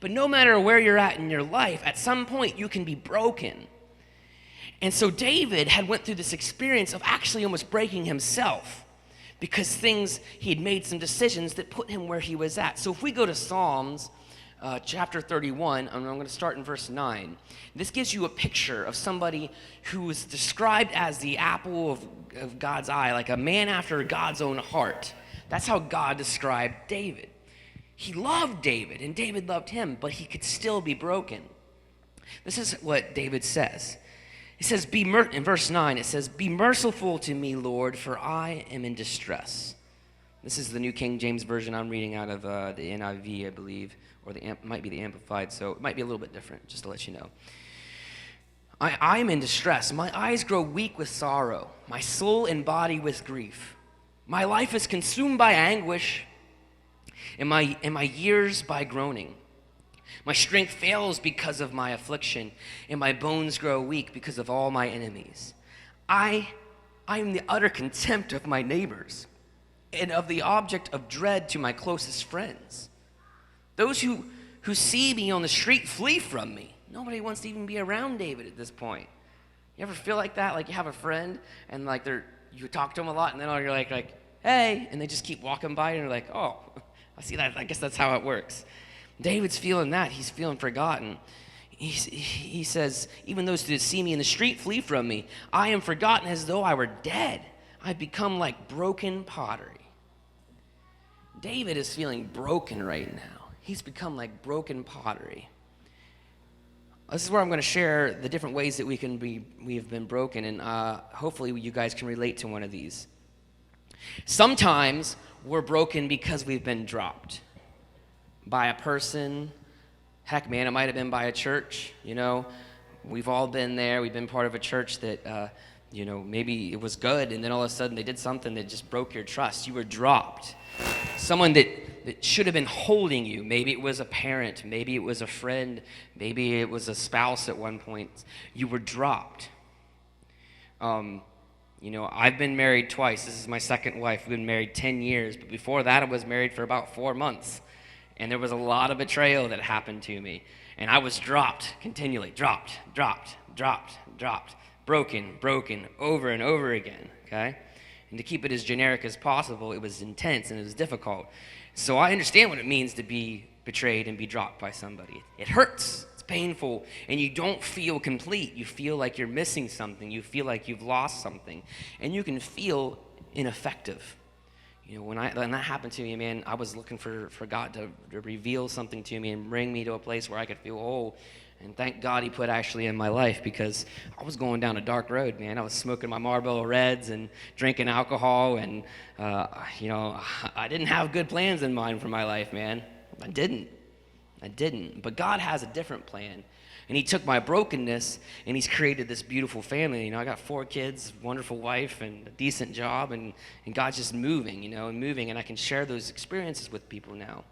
But no matter where you're at in your life, at some point you can be broken. And so David had went through this experience of actually almost breaking himself because he had made some decisions that put him where he was at. So if we go to Psalms chapter 31, and I'm going to start in verse 9. This gives you a picture of somebody who is described as the apple of God's eye, like a man after God's own heart. That's how God described David. He loved David, and David loved him, but he could still be broken. This is what David says. It says, in verse 9, it says, "Be merciful to me, Lord, for I am in distress." This is the New King James Version I'm reading out of the NIV, I believe, or might be the Amplified, so it might be a little bit different, just to let you know. I am in distress. My eyes grow weak with sorrow, my soul and body with grief. My life is consumed by anguish, and my years by groaning. My strength fails because of my affliction, and my bones grow weak because of all my enemies. I am the utter contempt of my neighbors, and of the object of dread to my closest friends. Those who see me on the street flee from me. Nobody wants to even be around David at this point. You ever feel like that? Like you have a friend, and like you talk to them a lot, and then you're like, hey, and they just keep walking by, and you're like, oh, I see that. I guess that's how it works. David's feeling that. He's feeling forgotten. He says, even those who see me in the street flee from me. I am forgotten as though I were dead. I've become like broken pottery. David is feeling broken right now. He's become like broken pottery. This is where I'm going to share the different ways that we have been broken, and hopefully you guys can relate to one of these. Sometimes we're broken because we've been dropped by a person. Heck, man, it might have been by a church. We've all been there. We've been part of a church that, maybe it was good, and then all of a sudden they did something that just broke your trust. You were dropped. Someone that should have been holding you. Maybe it was a parent. Maybe it was a friend. Maybe it was a spouse at one point. You were dropped. I've been married twice. This is my second wife. We've been married 10 years. But before that, I was married for about 4 months. And there was a lot of betrayal that happened to me. And I was dropped continually. Dropped. Broken, over and over again, okay? And to keep it as generic as possible, it was intense and it was difficult. So I understand what it means to be betrayed and be dropped by somebody. It hurts. It's painful. And you don't feel complete. You feel like you're missing something. You feel like you've lost something. And you can feel ineffective. When that happened to me, man, I was looking for God to reveal something to me and bring me to a place where I could feel whole. And thank God he put Ashley in my life, because I was going down a dark road, man. I was smoking my Marlboro Reds and drinking alcohol, and, I didn't have good plans in mind for my life, man. I didn't. But God has a different plan. And he took my brokenness, and he's created this beautiful family. I got 4 kids, wonderful wife, and a decent job, and God's just moving, and I can share those experiences with people now.